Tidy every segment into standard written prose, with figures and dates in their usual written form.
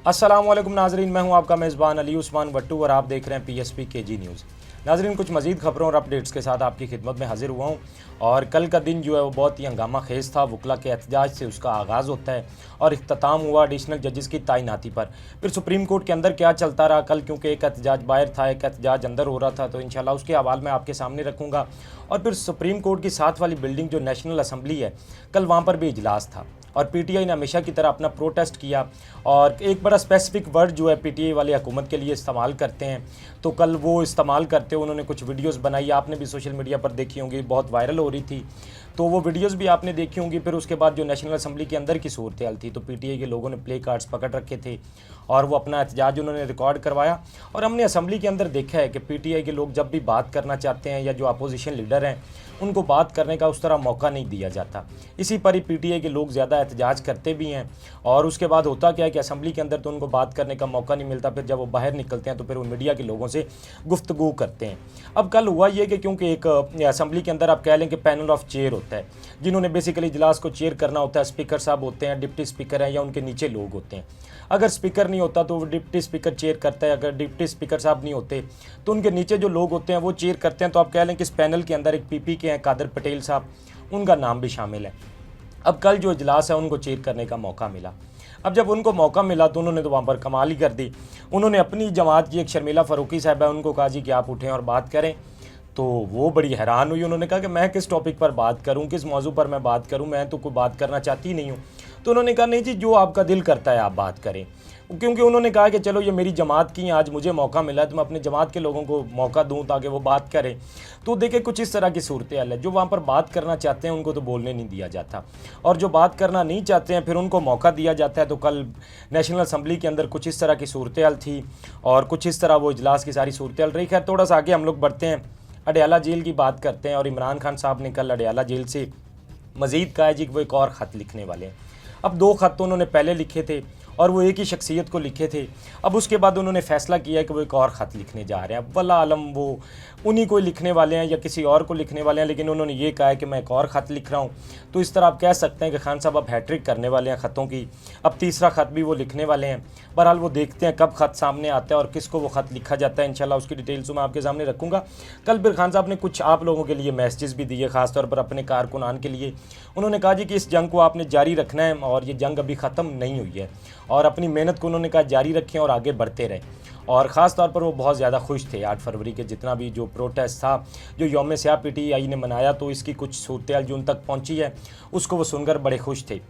अस्सलाम वालेकुम नाजरीन, मैं हूं आपका मेज़बान अली उस्मान भट्टू और आप देख रहे हैं PSP KG न्यूज़। नाजरीन, कुछ मज़ीद खबरों और अपडेट्स के साथ आपकी खिदमत में हाजिर हुआ हूं। और कल का दिन जो है वो बहुत ही हंगामा खेज़ था। वकला के एहतजाज से उसका आगाज़ होता है और इख्तिताम हुआ एडिशनल जजेस की तैनाती पर। फिर सुप्रीम कोर्ट के अंदर क्या चलता रहा कल, क्योंकि एक एहतजाज बाहर था, एक एहतजाज अंदर हो रहा था, तो इंशाल्लाह उसके हवाले में आपके सामने रखूँगा। और फिर सुप्रीम कोर्ट की साथ वाली बिल्डिंग जो नेशनल असम्बली है, कल वहाँ पर भी इजलास था और PTI ने हमेशा की तरह अपना प्रोटेस्ट किया। और एक बड़ा स्पेसिफिक वर्ड जो है PTI वाले हुकूमत के लिए इस्तेमाल करते हैं, तो कल वो इस्तेमाल करते हुए उन्होंने कुछ वीडियोस बनाई, आपने भी सोशल मीडिया पर देखी होंगी, बहुत वायरल हो रही थी, तो वो वीडियोस भी आपने देखी होंगी। फिर उसके बाद जो नेशनल असम्बली के अंदर की सूरत हाल थी, तो PTI के लोगों ने प्ले कार्ड्स पकड़ रखे थे और वो अपना एहतजाज उन्होंने रिकॉर्ड करवाया। और हमने असम्बली के अंदर देखा है कि PTI के लोग जब भी बात करना चाहते हैं या जो अपोजिशन लीडर हैं उनको बात करने का उस तरह मौका नहीं दिया जाता। इसी पर ही PTI के लोग ज़्यादा एहतजाज करते भी हैं। और उसके बाद होता क्या है कि असम्बली के अंदर तो उनको बात करने का मौका नहीं मिलता, फिर जब वो बाहर निकलते हैं तो फिर वो मीडिया के लोगों से गुफ्तगू करते हैं। अब कल हुआ ये कि क्योंकि एक असम्बली के अंदर आप कह लें कि पैनल ऑफ चेयर होता है, जिन्होंने बेसिकली इजलास को चेयर करना होता है। स्पीकर साहब होते हैं, डिप्टी स्पीकर हैं या उनके नीचे लोग होते हैं। अगर स्पीकर नहीं होता तो वो डिप्टी स्पीकर चेयर करता है, अगर डिप्टी स्पीकर साहब नहीं होते तो उनके नीचे जो लोग होते हैं वो चेयर करते हैं। तो आप कह लें कि इस पैनल के अंदर एक PP के हैं कादर पटेल साहब, उनका नाम भी शामिल है। अब कल जो इजलास है उनको चेयर करने का मौका मिला। अब जब उनको मौका मिला तो उन्होंने तो वहाँ पर कमाल ही कर दी। उन्होंने अपनी जमात की एक शर्मिला फ़ारूकी साहब है, उनको कहा जी कि आप उठें और बात करें। तो वो बड़ी हैरान हुई, उन्होंने कहा कि मैं किस टॉपिक पर बात करूं, किस मौजू पर मैं बात करूं, मैं तो कोई बात करना चाहती नहीं हूं। तो उन्होंने कहा नहीं जी, जो आपका दिल करता है आप बात करें। क्योंकि उन्होंने कहा कि चलो ये मेरी जमात की, आज मुझे मौका मिला है तो मैं अपने जमात के लोगों को मौका दूं ताकि वो बात करें। तो देखिए कुछ इस तरह की सूरत हाल है, जो वहाँ पर बात करना चाहते हैं उनको तो बोलने नहीं दिया जाता, और जो बात करना नहीं चाहते हैं फिर उनको मौका दिया जाता है। तो कल नेशनल असम्बली के अंदर कुछ इस तरह की सूरत हाल थी और कुछ इस तरह वो इजलास की सारी सूरत हाल रही। खैर थोड़ा सा आगे हम लोग बढ़ते हैं, अडयाला जेल की बात करते हैं। और इमरान खान साहब ने कल अडयाला जेल से मज़ीद कहा है जी कि वो एक और ख़त लिखने वाले हैं। अब 2 ख़त तो उन्होंने पहले लिखे थे और वो एक ही शख्सियत को लिखे थे। अब उसके बाद उन्होंने फ़ैसला किया है कि वो एक और ख़त लिखने जा रहे हैं। अब वल्लाह आलम वो उन्हीं को लिखने वाले हैं या किसी और को लिखने वाले हैं, लेकिन उन्होंने ये कहा है कि मैं एक और ख़त लिख रहा हूँ। तो इस तरह आप कह सकते हैं कि खान साहब अब हैट्रिक करने वाले हैं ख़तों की, अब तीसरा ख़त भी वो लिखने वाले हैं। बहरहाल वो देखते हैं कब ख़त सामने आता है और किसको वो ख़त लिखा जाता है। इंशाल्लाह उसकी डिटेल्स मैं आपके सामने रखूँगा। कल फिर खान साहब ने कुछ आप लोगों के लिए मैसेजेस भी दिए, ख़ासतौर पर अपने कारकुनान के लिए। उन्होंने कहा जी कि इस जंग को आपने जारी रखना है और ये जंग अभी ख़त्म नहीं हुई है, और अपनी मेहनत को उन्होंने कहा जारी रखें और आगे बढ़ते रहें। और ख़ास तौर पर वो बहुत ज़्यादा खुश थे 8 फरवरी के जितना भी जो प्रोटेस्ट था, जो यौम स्याह PTI ने मनाया, तो इसकी कुछ सूरत हाल जो उन तक पहुँची है उसको वो सुनकर बड़े खुश थे।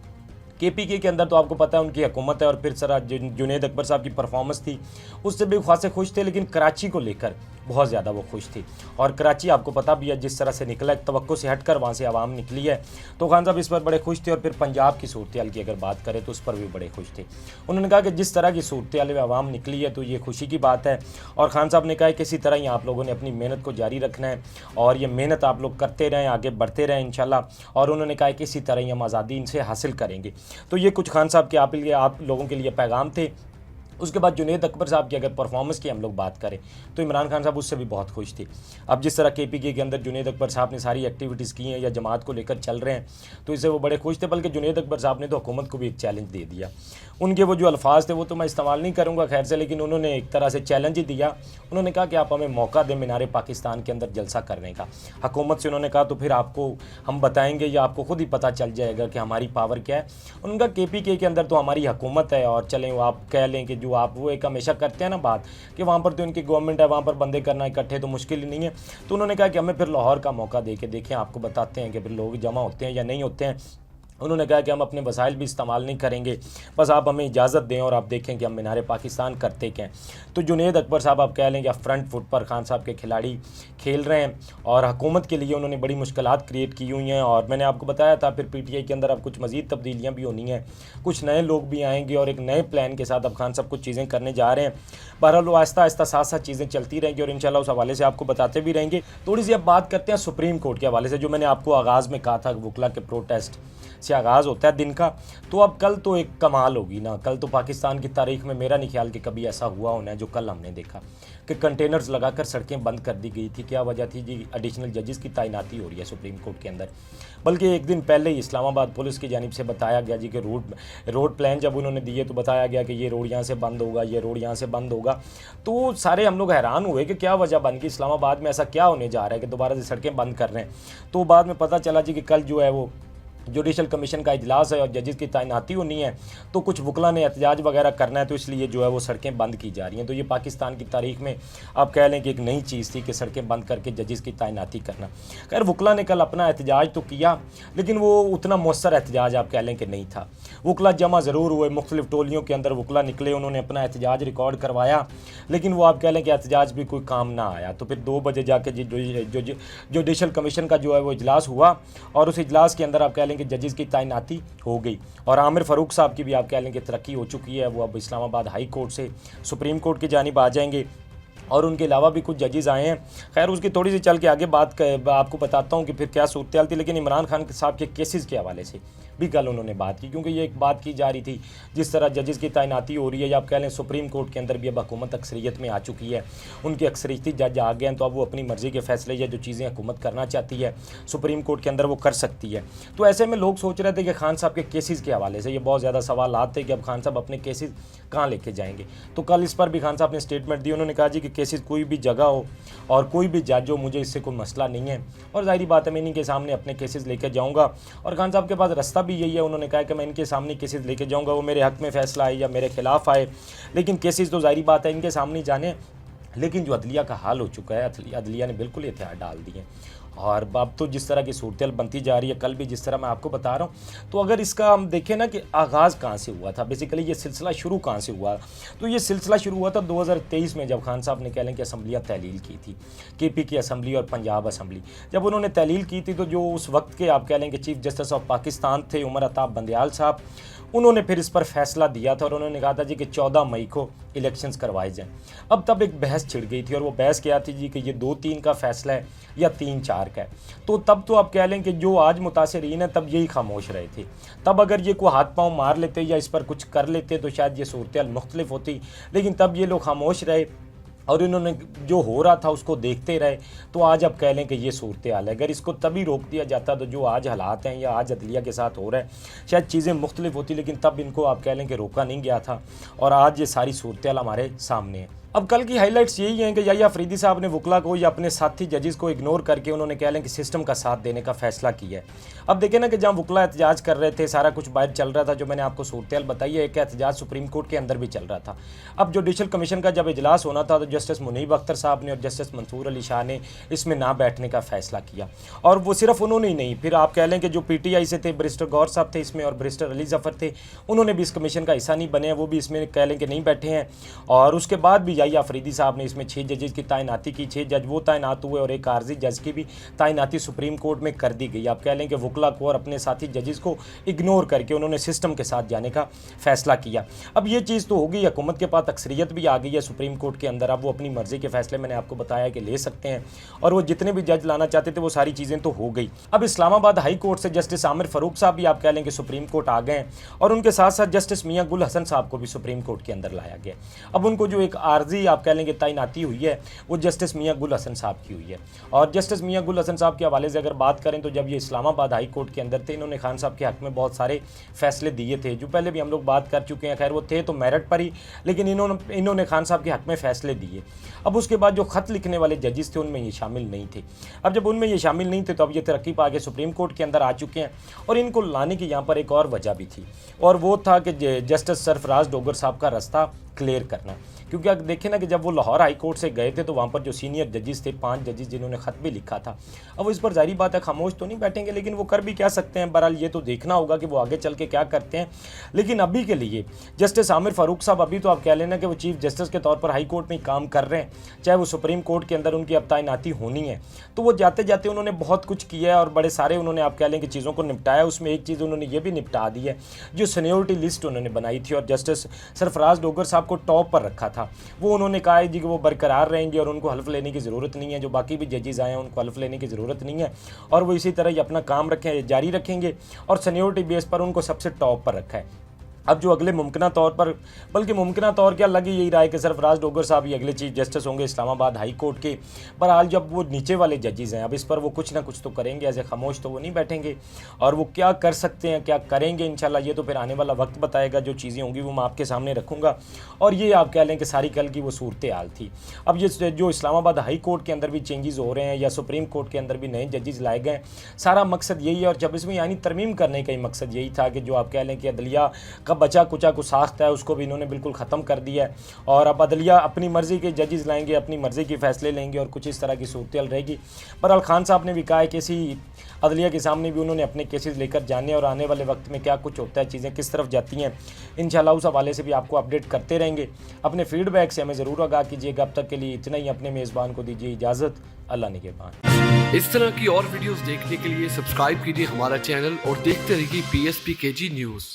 KPK के अंदर तो आपको पता है उनकी हुकूमत है और फिर सरा जुनैद अकबर साहब की परफॉर्मेंस थी उससे भी खासे खुश थे, लेकिन कराची को लेकर बहुत ज़्यादा वो खुश थी। और कराची आपको पता भी है जिस तरह से निकला, एक तवक्को से हटकर वहाँ से आवाम निकली है, तो खान साहब इस पर बड़े खुश थे। और फिर पंजाब की सूरत हाल की अगर बात करें तो उस पर भी बड़े खुश थे। उन्होंने कहा कि जिस तरह की सूरत हाल में आवाम निकली है तो ये खुशी की बात है। और खान साहब ने कहा कि इसी तरह ही आप लोगों ने अपनी मेहनत को जारी रखना है और ये मेहनत आप लोग करते रहें, आगे बढ़ते रहें इंशाल्लाह। और उन्होंने कहा कि इसी तरह ही हम आज़ादी इनसे हासिल करेंगे। तो ये कुछ खान साहब के आप लोगों के लिए पैगाम थे। उसके बाद जुनैद अकबर साहब की अगर परफॉर्मेंस की हम लोग बात करें तो इमरान खान साहब उससे भी बहुत खुश थे। अब जिस तरह KPK के अंदर जुनैद अकबर साहब ने सारी एक्टिविटीज़ की हैं या जमात को लेकर चल रहे हैं, तो इससे वो बड़े खुश थे। बल्कि जुनैद अकबर साहब ने तो हुकूमत को भी एक चैलेंज दे दिया। उनके वो जो अल्फाज थे वो तो मैं इस्तेमाल नहीं करूँगा खैर से, लेकिन उन्होंने एक तरह से चैलेंज ही दिया। उन्होंने कहा कि आप हमें मौका दें मीनार पाकिस्तान के अंदर जलसा करने का। हुकूमत से उन्होंने कहा तो फिर आपको हम बताएंगे या आपको खुद ही पता चल जाएगा कि हमारी पावर क्या है। उनका KPK के अंदर तो हमारी हुकूमत है, और चलें वो आप कह लें कि जो आप वो एक हमेशा करते हैं ना बात कि वहाँ पर तो इनकी गवर्नमेंट है, वहाँ पर बंदे करना इकट्ठे तो मुश्किल ही नहीं है। तो उन्होंने कहा कि हमें फिर लाहौर का मौका दे के देखें, आपको बताते हैं कि फिर लोग जमा होते हैं या नहीं होते हैं। उन्होंने कहा कि हम अपने वसाइल भी इस्तेमाल नहीं करेंगे, बस आप हमें इजाज़त दें और आप देखें कि हम मीनार पाकिस्तान करते क्या हैं। तो जुनैद अकबर साहब आप कह लें कि फ्रंट फुट पर खान साहब के खिलाड़ी खेल रहे हैं और हुकूमत के लिए उन्होंने बड़ी मुश्किलात क्रिएट की हुई हैं। और मैंने आपको बताया था फिर PTI के अंदर अब कुछ मज़ीद तब्दीलियाँ भी होनी हैं, कुछ नए लोग भी आएंगे और एक नए प्लान के साथ अब खान साहब कुछ चीज़ें करने जा रहे हैं। बहरहाल वो आहिस्ता आहिस्ता साथ साथ चीज़ें चलती रहेंगी और इंशाल्लाह उस हवाले से आपको बताते भी रहेंगे। थोड़ी सी अब बात करते हैं सुप्रीम कोर्ट के हवाले से, जो मैंने आपको आगाज़ में कहा था वकला के प्रोटेस्ट से आगाज़ होता है दिन का, तो अब कल तो एक कमाल होगी ना। कल तो पाकिस्तान की तारीख में मेरा नहीं ख्याल कि कभी ऐसा हुआ होना है जो कल हमने देखा कि कंटेनर्स लगाकर सड़कें बंद कर दी गई थी। क्या वजह थी जी? एडिशनल जजेस की तैनाती हो रही है सुप्रीम कोर्ट के अंदर। बल्कि एक दिन पहले ही इस्लामाबाद पुलिस की जानिब से बताया गया जी कि रोड प्लान जब उन्होंने दिए तो बताया गया कि ये रोड यहाँ से बंद होगा, ये रोड यहाँ से बंद होगा। तो सारे हम लोग हैरान हुए कि क्या वजह बन गई, इस्लामाबाद में ऐसा क्या होने जा रहा है कि दोबारा से सड़कें बंद कर रहे हैं। तो बाद में पता चला जी कि कल जो है वो जुडिशल कमीशन का इजलास है और जजेस की तैनाती होनी है, तो कुछ वकला ने एहतजाज वगैरह करना है, तो इसलिए जो है वो सड़कें बंद की जा रही हैं। तो ये पाकिस्तान की तारीख में आप कह लें कि एक नई चीज़ थी कि सड़कें बंद करके जजेस की तैनाती करना। खैर वकला ने कल अपना एहतजाज तो किया, लेकिन वो उतना मौसर एहतजाज आप कह लें कि नहीं था। वकला जमा ज़रूर हुए, मुख्तलिफ टोलियों के अंदर वकला निकले, उन्होंने अपना एहतजाज रिकॉर्ड करवाया, लेकिन वो आप कह लें कि एहतजाज भी कोई काम ना आया। तो फिर 2 बजे जाके जुडिशल कमीशन का जो है वो इजलास हुआ और उस इजलास के अंदर आप कह लें कि जजेस की तैनाती हो गई और आमिर फ़ारूक साहब की भी आप कह लें कि तरक्की हो चुकी है। वो अब इस्लामाबाद हाई कोर्ट से सुप्रीम कोर्ट की जानिब आ जाएंगे और उनके अलावा भी कुछ जजेस आए हैं। खैर उसकी थोड़ी सी चल के आगे बात आपको बताता हूँ कि फिर क्या सूरत थी। लेकिन इमरान खान साहब के केसेस के हवाले से भी कल उन्होंने बात की, क्योंकि ये एक बात की जा रही थी जिस तरह जजेस की तैनाती हो रही है, या आप कह लें सुप्रीम कोर्ट के अंदर भी अब हुकूमत अक्सरियत में आ चुकी है, उनकी अक्सरियती जज आ गए हैं, तो अब वो अपनी मर्ज़ी के फैसले या जो चीज़ें हुकूमत करना चाहती है सुप्रीम कोर्ट के अंदर वो कर सकती है। तो ऐसे में लोग सोच रहे थे कि खान साहब के केसेस के हवाले से ये बहुत ज़्यादा सवाल आते कि अब खान साहब अपने केसेस कहाँ लेके जाएंगे। तो कल इस पर भी खान साहब ने स्टेटमेंट दी। उन्होंने कहा जी कि केसेस कोई भी जगह हो और कोई भी जज हो, मुझे इससे कोई मसला नहीं है और ज़ाहिर बात है मैं इन्हीं के सामने अपने केसेस लेके जाऊँगा। और खान साहब के पास रास्ता भी यही है, उन्होंने कहा कि मैं इनके सामने केसेस लेके जाऊंगा, वो मेरे हक में फैसला आए या मेरे खिलाफ आए, लेकिन केसेस तो जाहिर बात है इनके सामने जाने। लेकिन जो अदलिया का हाल हो चुका है, अदलिया ने बिल्कुल एहतियात डाल दिए और अब तो जिस तरह की सूरत बनती जा रही है, कल भी जिस तरह मैं आपको बता रहा हूँ, तो अगर इसका हम देखें ना कि आगाज़ कहाँ से हुआ था, बेसिकली ये सिलसिला शुरू कहाँ से हुआ, तो ये सिलसिला शुरू हुआ था 2023 में, जब खान साहब ने कह लें कि असम्बलियाँ तहलील की थी, केपी की असम्बली और पंजाब असम्बली। जब उन्होंने तहलील की थी तो जो उस वक्त के आप कह लें कि चीफ जस्टिस ऑफ पाकिस्तान थे उमर अताब बंदयाल साहब, उन्होंने फिर इस पर फैसला दिया था और उन्होंने कहा था जी कि 14 मई को इलेक्शंस करवाए जाएं। अब तब एक बहस छिड़ गई थी और वो बहस क्या थी जी कि ये 2-3 का फैसला है या 3-4 का है। तो तब तो आप कह लें कि जो आज मुतासिरीन है तब यही खामोश रहे थे। तब अगर ये कोई हाथ पांव मार लेते या इस पर कुछ कर लेते तो शायद ये सूरत मुख्तलिफ होती, लेकिन तब ये लोग खामोश रहे और इन्होंने जो हो रहा था उसको देखते रहे। तो आज अब कह लें कि ये सूरत हाल है। अगर इसको तभी रोक दिया जाता तो जो आज हालात हैं या आज अदलिया के साथ हो रहा है शायद चीज़ें मुख्तलिफ होती, लेकिन तब इनको आप कह लें कि रोका नहीं गया था और आज ये सारी सूरत हाल हमारे सामने है। अब कल की हाइलाइट्स यही हैं कि याहिया अफरीदी साहब ने वकला को या अपने साथी जजेस को इग्नोर करके उन्होंने कह लें कि सिस्टम का साथ देने का फैसला किया है। अब देखें ना कि जहाँ वकला एहतजाज कर रहे थे, सारा कुछ बाहर चल रहा था, जो मैंने आपको सूरत बताई है, एक एहतजाज सुप्रीम कोर्ट के अंदर भी चल रहा था। अब जुडिशल कमीशन का जब इजलास होना था तो जस्टिस मुनीब अख्तर साहब ने और जस्टिस मंसूर अली शाह ने इसमें ना बैठने का फैसला किया। और वो सिर्फ उन्होंने ही नहीं, फिर आप कह लें कि जो PTI से थे बैरिस्टर गौर साहब थे इसमें और बैरिस्टर अली जफ़र थे, उन्होंने भी इस कमीशन का हिस्सा नहीं बने हैं, वो भी इसमें कह लें कि नहीं बैठे हैं। और उसके बाद भी याहिया अफरीदी साहब इसमें 6 जजेस की तैनाती की, 6 जज वो तैनात हुए और एक आर्जी जज की भी तैनाती सुप्रीम कोर्ट में कर दी गई। आप कह लें कि वकला को और अपने साथी जजेस को इग्नोर करके उन्होंने सिस्टम के साथ जाने का फैसला किया। अब ये चीज़ तो होगी, हुकूमत के पास अक्सरियत भी आ गई है सुप्रीम कोर्ट के अंदर, अब वो अपनी मर्जी के फैसले मैंने आपको बताया कि ले सकते हैं और वो जितने भी जज लाना चाहते थे वो सारी चीज़ें तो हो गई। अब इस्लामाबाद हाई कोर्ट से जस्टिस आमिर फ़ारूक साहब भी आप कह लें कि सुप्रीम कोर्ट आ गए और उनके साथ साथ जस्टिस मियां गुल हसन साहब को भी सुप्रीम कोर्ट के अंदर लाया गया। अब उनको जो एक आर्जी आप कह लें कि तैनाती हुई है वो जस्टिस मियां गुल हसन साहब की हुई है। और जस्टिस मियां गुल हसन साहब के हवाले से अगर बात करें तो जब ये इस्लामाबाद हाई कोर्ट के अंदर थे, इन्होंने खान साहब के हक में बहुत सारे फैसले दिए थे, जो पहले भी हम लोग बात कर चुके हैं। खैर वो थे तो मेरिट पर ही, लेकिन इन्होंने खान साहब के हक में फ़ैसले दिए। अब उसके बाद जो ख़त लिखने वाले जजेस थे उनमें ये शामिल नहीं थे। अब जब उनमें ये शामिल नहीं थे तो अब ये तरक्की पा के सुप्रीम कोर्ट के अंदर आ चुके हैं और इनको लाने की यहाँ पर एक और वजह भी थी, और वो था कि जस्टिस सरफराज डोगर साहब का रास्ता क्लियर करना। क्योंकि अगर देखें ना कि जब वो लाहौर हाई कोर्ट से गए थे तो वहाँ पर जो सीनियर जजेस थे, 5 जजेस जिन्होंने ख़त भी लिखा था, अब वो इस पर जारी बात है खामोश तो नहीं बैठेंगे, लेकिन वो कर भी क्या सकते हैं। बहरहाल ये तो देखना होगा कि वो आगे चल के क्या करते हैं। लेकिन अभी के लिए जस्टिस आमिर फ़ारूक साहब अभी तो आप कह लेना कि वो चीफ जस्टिस के तौर पर हाई कोर्ट में काम कर रहे हैं, चाहे वो सुप्रीम कोर्ट के अंदर उनकी अब तैनाती होनी है। तो वो जाते जाते उन्होंने बहुत कुछ किया है और बड़े सारे उन्होंने आप कह लें कि चीज़ों को निपटाया। उसमें एक चीज़ उन्होंने ये भी निपटा दी है, जो सीनियरिटी लिस्ट उन्होंने बनाई थी और जस्टिस सरफराज डोगर साहब को टॉप पर रखा था था, वो उन्होंने कहा है जी कि वो बरकरार रहेंगे और उनको हल्फ लेने की ज़रूरत नहीं है। जो बाकी भी जजेस आए हैं उनको हल्फ लेने की ज़रूरत नहीं है और वो इसी तरह ही अपना काम रखें, जारी रखेंगे और सीनियरिटी बेस पर उनको सबसे टॉप पर रखा है। अब जो अगले मुमकिन तौर पर, बल्कि मुमकिन तौर क्या लग ही यही रहा है कि सरफराज डोगर साहब ही अगले चीफ जस्टिस होंगे इस्लामाबाद हाई कोर्ट के। बहरहाल जब वो नीचे वाले जजेस हैं, अब इस पर वो कुछ ना कुछ तो करेंगे, ऐसे खामोश तो वो नहीं बैठेंगे। और वो क्या कर सकते हैं, क्या करेंगे, इंशाल्लाह ये तो फिर आने वाला वक्त बताएगा। जो चीज़ें होंगी वो मैं आपके सामने रखूँगा। और ये आप कह लें कि सारी कल की वो सूरत हाल थी। अब ये जो इस्लामाबाद हाई कोर्ट के अंदर भी चेंजेस हो रहे हैं या सुप्रीम कोर्ट के अंदर भी नए जजेस लाए गए, सारा मकसद यही है। और जब इसमें यानी तरमीम करने का ही मकसद यही था कि जो आप कह लें कि अदलिया का बचा कुचा कुछ साख्त है उसको भी इन्होंने बिल्कुल ख़त्म कर दिया है। और अब अदलिया अपनी मर्ज़ी के जजेस लाएंगे, अपनी मर्ज़ी के फ़ैसले लेंगे और कुछ इस तरह की सूरत रहेगी। बहरहाल खान साहब ने भी कहा है कि इसी अदलिया के सामने भी उन्होंने अपने केसेस लेकर जाने और आने वाले वक्त में क्या कुछ होता है, चीज़ें किस तरफ जाती हैं, इंशाल्लाह उस हवाले से भी आपको अपडेट करते रहेंगे। अपने फीडबैक से हमें ज़रूर आगाह कीजिएगा। अब तक के लिए इतना ही। अपने मेज़बान को दीजिए इजाज़त। अल्लाह निगहबान। इस तरह की और वीडियोस देखने के लिए सब्सक्राइब कीजिए हमारा चैनल और देखते रहिए PSP KG न्यूज़।